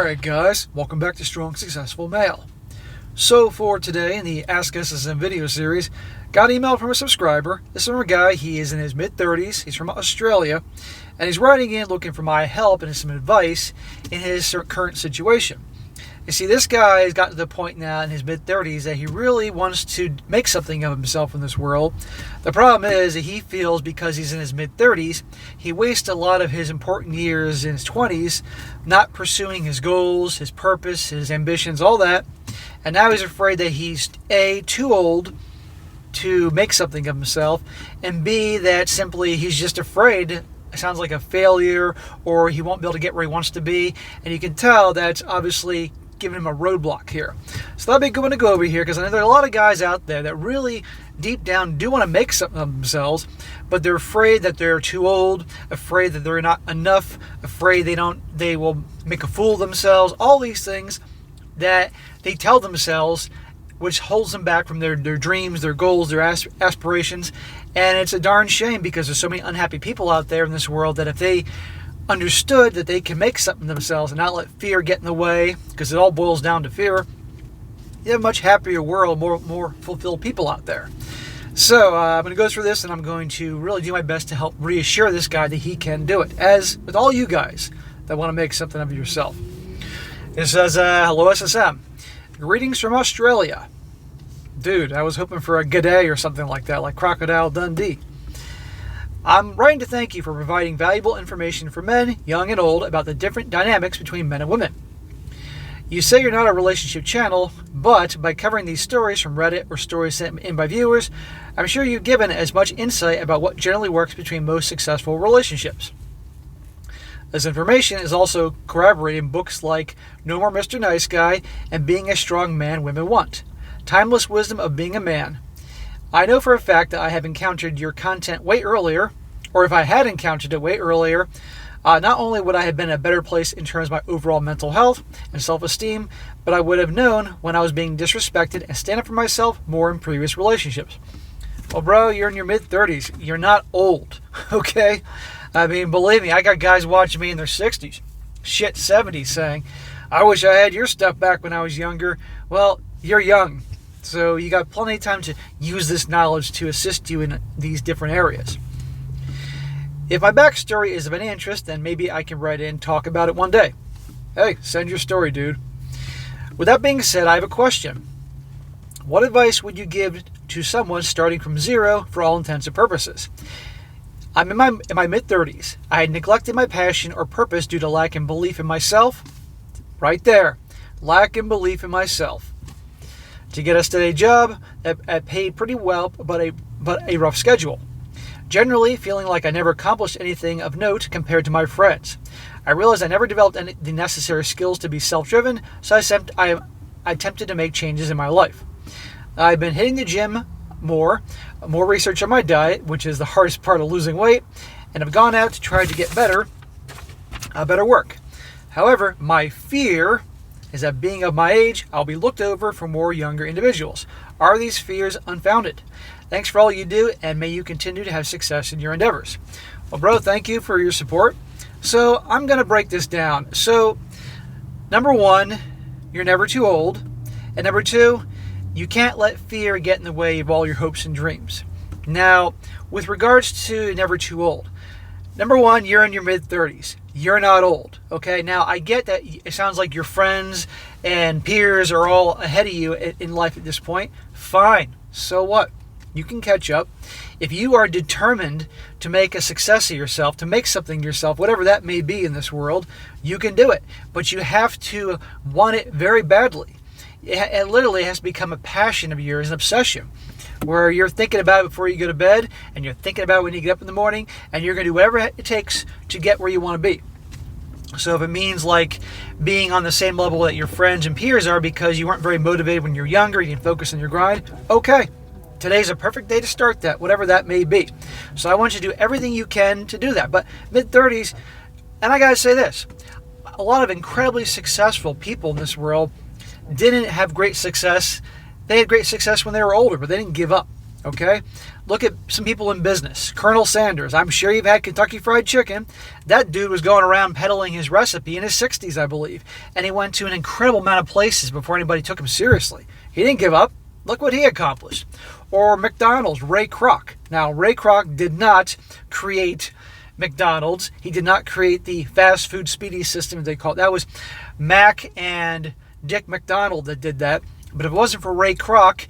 Alright guys, welcome back to Strong Successful Male. So for today in the Ask SSM video series, got an email from a subscriber. This is from a guy, he is in his mid-30s, he's from Australia, and he's writing in looking for my help and some advice in his current situation. You see, this guy has gotten to the point now in his mid-30s that he really wants to make something of himself in this world. The problem is that he feels because he's in his mid-30s, he wastes a lot of his important years in his 20s not pursuing his goals, his purpose, his ambitions, all that. And now he's afraid that he's A, too old to make something of himself, and B, that simply he's just afraid it sounds like a failure or he won't be able to get where he wants to be. And you can tell that's obviously giving him a roadblock here. So that'd be good one to go over here, because I know there are a lot of guys out there that really deep down do want to make something of themselves, but they're afraid that they're too old, afraid that they're not enough, afraid they will make a fool of themselves, all these things that they tell themselves, which holds them back from their dreams, their goals, their aspirations. And it's a darn shame, because there's so many unhappy people out there in this world that if they understood that they can make something themselves and not let fear get in the way, because it all boils down to fear, you have a much happier world, more fulfilled people out there. So I'm going to go through this, and I'm going to really do my best to help reassure this guy that he can do it, as with all you guys that want to make something of yourself. It says, hello SSM, greetings from Australia. Dude, I was hoping for a g'day or something like that, like Crocodile Dundee. I'm writing to thank you for providing valuable information for men, young and old, about the different dynamics between men and women. You say you're not a relationship channel, but by covering these stories from Reddit or stories sent in by viewers, I'm sure you've given as much insight about what generally works between most successful relationships. This information is also corroborated in books like No More Mr. Nice Guy and Being a Strong Man Women Want, Timeless Wisdom of Being a Man. I know for a fact that I have encountered your content way earlier, or if I had encountered it way earlier, not only would I have been in a better place in terms of my overall mental health and self-esteem, but I would have known when I was being disrespected and stand up for myself more in previous relationships. Well, bro, you're in your mid-30s. You're not old, okay? I mean, believe me, I got guys watching me in their 60s, shit, 70s, saying, I wish I had your stuff back when I was younger. Well, you're young, so you got plenty of time to use this knowledge to assist you in these different areas. If my backstory is of any interest, then maybe I can write in and talk about it one day. Hey, send your story, dude. With that being said, I have a question. What advice would you give to someone starting from zero for all intents and purposes? I'm in my mid-30s. I had neglected my passion or purpose due to lack in belief in myself. Right there. Lack in belief in myself. To get a steady job that paid pretty well, but a rough schedule. Generally, feeling like I never accomplished anything of note compared to my friends. I realized I never developed the necessary skills to be self-driven, so I attempted to make changes in my life. I've been hitting the gym more research on my diet, which is the hardest part of losing weight, and I've gone out to try to get better work. However, my fear is that being of my age, I'll be looked over for more younger individuals. Are these fears unfounded? Thanks for all you do, and may you continue to have success in your endeavors. Well, bro, thank you for your support. So I'm going to break this down. So, number one, you're never too old. And number two, you can't let fear get in the way of all your hopes and dreams. Now, with regards to never too old, number one, you're in your mid-30s. You're not old, okay? Now, I get that it sounds like your friends and peers are all ahead of you in life at this point. Fine. So what? You can catch up. If you are determined to make a success of yourself, to make something yourself, whatever that may be in this world, you can do it. But you have to want it very badly. It literally has to become a passion of yours, an obsession, where you're thinking about it before you go to bed, and you're thinking about it when you get up in the morning, and you're going to do whatever it takes to get where you want to be. So if it means like being on the same level that your friends and peers are because you weren't very motivated when you're younger, you didn't focus on your grind, okay. Today's a perfect day to start that, whatever that may be. So I want you to do everything you can to do that. But mid-30s, and I got to say this, a lot of incredibly successful people in this world didn't have great success. They had great success when they were older, but they didn't give up. Okay? Look at some people in business. Colonel Sanders. I'm sure you've had Kentucky Fried Chicken. That dude was going around peddling his recipe in his 60s, I believe. And he went to an incredible amount of places before anybody took him seriously. He didn't give up. Look what he accomplished. Or McDonald's, Ray Kroc. Now, Ray Kroc did not create McDonald's. He did not create the fast food speedy system, as they call it. That was Mac and Dick McDonald that did that. But if it wasn't for Ray Kroc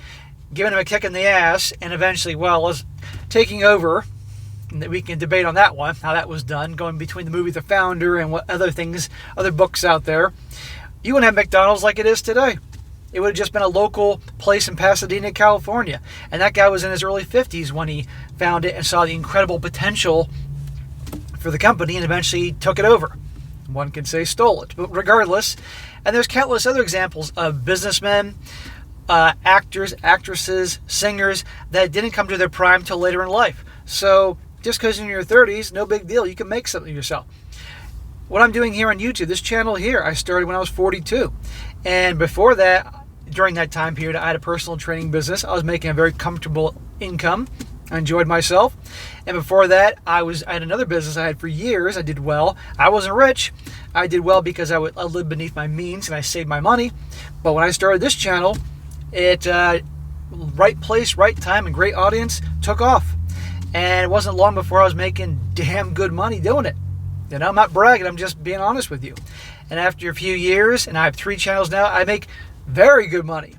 giving him a kick in the ass and eventually, was taking over, and we can debate on that one, how that was done, going between the movie The Founder and what other things, other books out there, you wouldn't have McDonald's like it is today. It would have just been a local place in Pasadena, California. And that guy was in his early 50s when he found it and saw the incredible potential for the company and eventually took it over. One could say stole it. But regardless, and there's countless other examples of businessmen, actors, actresses, singers that didn't come to their prime till later in life. So just because you're in your 30s, no big deal. You can make something yourself. What I'm doing here on YouTube, this channel here, I started when I was 42. And before that, during that time period, I had a personal training business. I was making a very comfortable income. I enjoyed myself. And before that, I had another business I had for years. I did well. I wasn't rich. I did well because I lived beneath my means and I saved my money. But when I started this channel, right place, right time, and great audience took off. And it wasn't long before I was making damn good money doing it. You know, I'm not bragging. I'm just being honest with you. And after a few years, and I have 3 channels now, I make very good money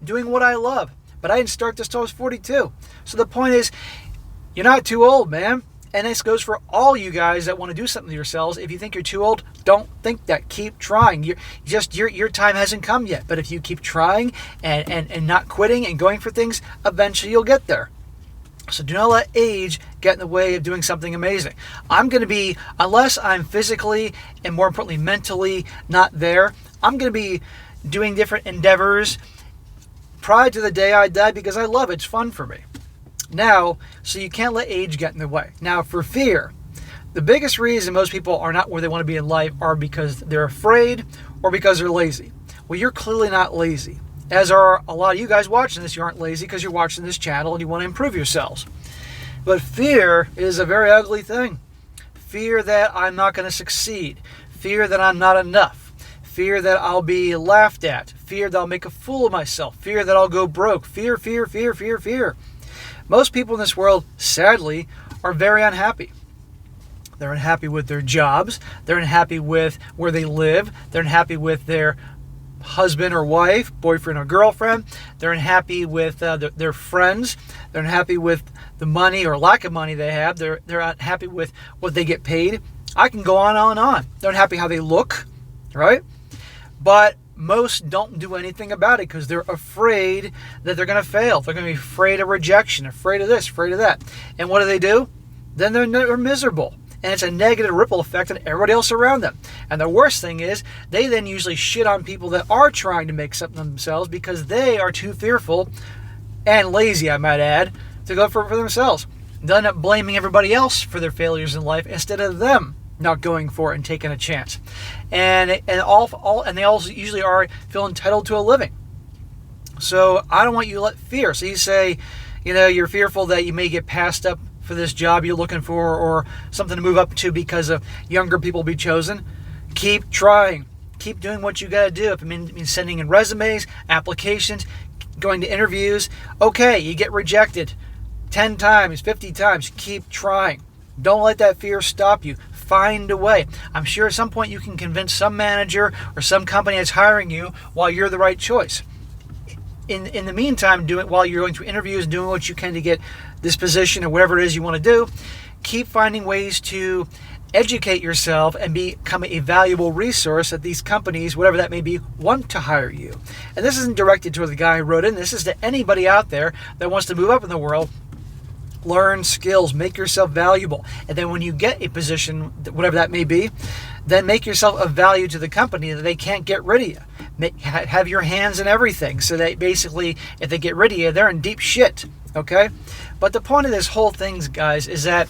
doing what I love. But I didn't start this till I was 42. So the point is, you're not too old, man. And this goes for all you guys that want to do something to yourselves. If you think you're too old, don't think that. Keep trying. Your time hasn't come yet. But if you keep trying and not quitting and going for things, eventually you'll get there. So do not let age get in the way of doing something amazing. I'm going to be, unless I'm physically and more importantly mentally not there, I'm going to be doing different endeavors prior to the day I die because I love it. It's fun for me. Now, so you can't let age get in the way. Now, for fear, the biggest reason most people are not where they want to be in life are because they're afraid or because they're lazy. Well, you're clearly not lazy. As are a lot of you guys watching this, you aren't lazy because you're watching this channel and you want to improve yourselves. But fear is a very ugly thing. Fear that I'm not going to succeed. Fear that I'm not enough. Fear that I'll be laughed at. Fear that I'll make a fool of myself. Fear that I'll go broke. Fear, fear, fear, fear, fear. Most people in this world, sadly, are very unhappy. They're unhappy with their jobs. They're unhappy with where they live. They're unhappy with their husband or wife, boyfriend or girlfriend. They're unhappy with their friends. They're unhappy with the money or lack of money they have. They're unhappy with what they get paid. I can go on and on. They're unhappy how they look, right? But most don't do anything about it because they're afraid that they're going to fail. They're going to be afraid of rejection, afraid of this, afraid of that. And what do? Then they're miserable. And it's a negative ripple effect on everybody else around them. And the worst thing is, they then usually shit on people that are trying to make something of themselves because they are too fearful and lazy, I might add, to go for it for themselves. They'll end up blaming everybody else for their failures in life instead of them not going for it and taking a chance. And they also usually feel entitled to a living. So I don't want you to let fear. So you say, you're fearful that you may get passed up for this job you're looking for or something to move up to because of younger people be chosen. Keep trying. Keep doing what you got to do. If it means sending in resumes, applications, going to interviews, okay, you get rejected 10 times, 50 times. Keep trying. Don't let that fear stop you. Find a way. I'm sure at some point you can convince some manager or some company that's hiring you while you're the right choice. In the meantime, while you're going through interviews, doing what you can to get this position or whatever it is you want to do, keep finding ways to educate yourself and become a valuable resource that these companies, whatever that may be, want to hire you. And this isn't directed toward the guy who wrote in. This is to anybody out there that wants to move up in the world. Learn skills, make yourself valuable. And then when you get a position, whatever that may be, then make yourself of value to the company that they can't get rid of you. Have your hands in everything so that basically if they get rid of you, they're in deep shit. Okay? But the point of this whole thing, guys, is that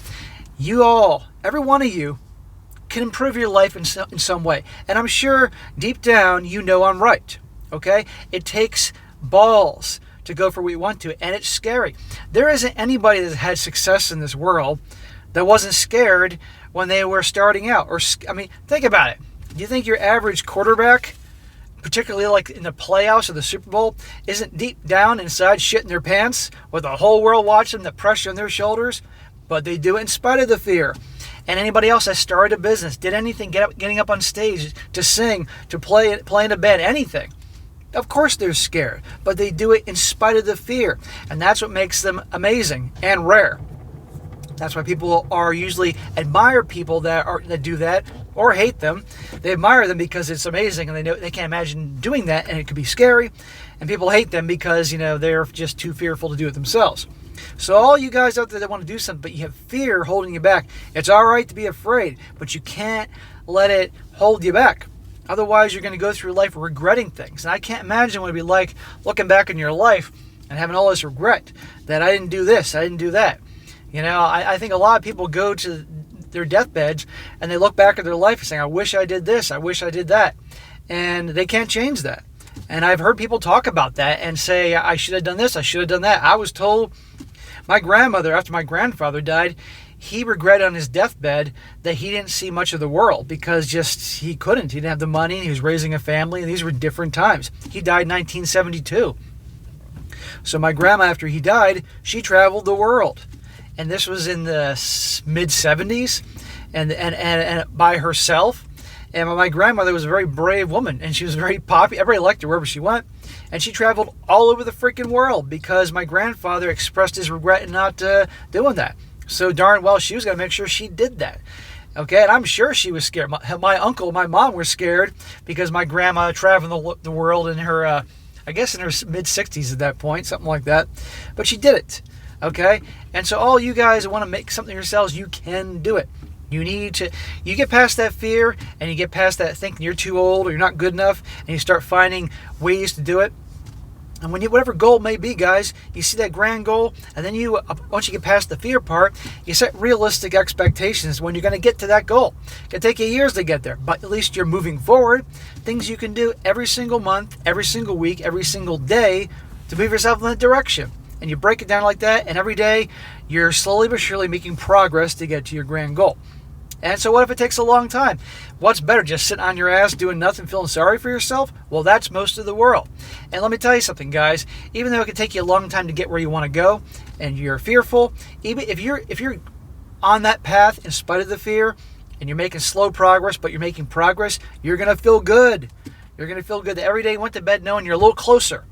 you all, every one of you, can improve your life in some way. And I'm sure deep down you know I'm right. Okay? It takes balls to go for what you want to, and it's scary. There isn't anybody that had success in this world that wasn't scared when they were starting out. Or, I mean, think about it. Do you think your average quarterback, particularly like in the playoffs or the Super Bowl, isn't deep down inside shitting their pants with the whole world watching, the pressure on their shoulders? But they do it in spite of the fear. And anybody else that started a business, did anything, getting up on stage to sing, to play in a band, anything. Of course they're scared, but they do it in spite of the fear. And that's what makes them amazing and rare. That's why people are usually admire people that do that, or hate them. They admire them because it's amazing, and they can't imagine doing that, and it could be scary. And people hate them because they're just too fearful to do it themselves. So all you guys out there that want to do something, but you have fear holding you back, it's all right to be afraid, but you can't let it hold you back. Otherwise, you're going to go through life regretting things. And I can't imagine what it'd be like looking back in your life and having all this regret that I didn't do this, I didn't do that. I think a lot of people go to their deathbeds and they look back at their life and say, I wish I did this, I wish I did that. And they can't change that. And I've heard people talk about that and say, I should have done this, I should have done that. I was told, my grandmother, after my grandfather died, he regretted on his deathbed that he didn't see much of the world because he couldn't. He didn't have the money, and he was raising a family, and these were different times. He died in 1972. So my grandma, after he died, she traveled the world. And this was in the mid-70s and by herself. And my grandmother was a very brave woman, and she was very popular. Everybody liked her wherever she went. And she traveled all over the freaking world because my grandfather expressed his regret in not doing that. So darn well, she was going to make sure she did that. Okay, and I'm sure she was scared. My uncle and my mom were scared because my grandma traveled the world in her, I guess in her mid-60s at that point, something like that. But she did it. Okay, and so all you guys that want to make something yourselves, you can do it. You get past that fear, and you get past that thinking you're too old or you're not good enough, and you start finding ways to do it. And whatever goal may be, guys, you see that grand goal, and then once you get past the fear part, you set realistic expectations when you're going to get to that goal. It can take you years to get there, but at least you're moving forward. Things you can do every single month, every single week, every single day to move yourself in that direction. And you break it down like that, and every day you're slowly but surely making progress to get to your grand goal. And so what if it takes a long time? What's better, just sitting on your ass doing nothing, feeling sorry for yourself? Well, that's most of the world. And let me tell you something, guys. Even though it can take you a long time to get where you want to go, and you're fearful, even if you're on that path in spite of the fear, and you're making slow progress, but you're making progress, you're going to feel good. You're going to feel good that every day you went to bed knowing you're a little closer.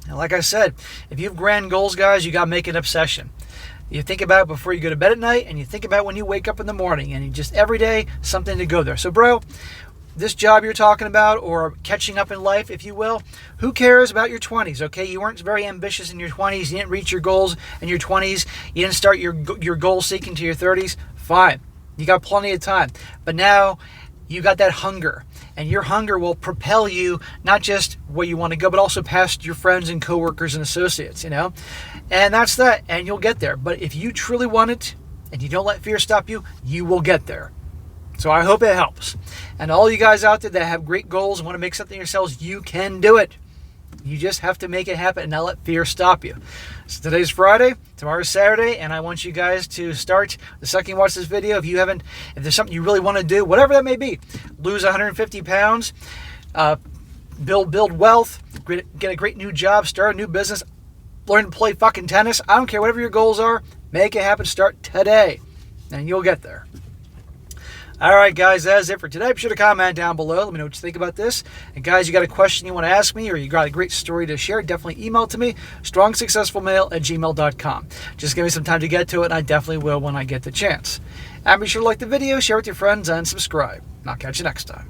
And like I said, if you have grand goals, guys, you got to make an obsession. You think about it before you go to bed at night, and you think about it when you wake up in the morning, and you just every day something to go there. So, bro, this job you're talking about, or catching up in life, if you will, who cares about your 20s, okay? You weren't very ambitious in your 20s. You didn't reach your goals in your 20s. You didn't start your goal seeking to your 30s. Fine. You got plenty of time. But now you got that hunger. And your hunger will propel you not just where you want to go, but also past your friends and coworkers and associates, And that's that. And you'll get there. But if you truly want it and you don't let fear stop you, you will get there. So I hope it helps. And all you guys out there that have great goals and want to make something yourselves, you can do it. You just have to make it happen and not let fear stop you. So today's Friday, tomorrow's Saturday, and I want you guys to start the second you watch this video. If there's something you really want to do, whatever that may be, lose 150 pounds, build wealth, get a great new job, start a new business, learn to play fucking tennis. I don't care, whatever your goals are, make it happen, start today, and you'll get there. All right, guys, that's it for today. Be sure to comment down below. Let me know what you think about this. And, guys, you got a question you want to ask me or you got a great story to share, definitely email to me, strongsuccessfulmale@gmail.com. Just give me some time to get to it, and I definitely will when I get the chance. And be sure to like the video, share with your friends, and subscribe. And I'll catch you next time.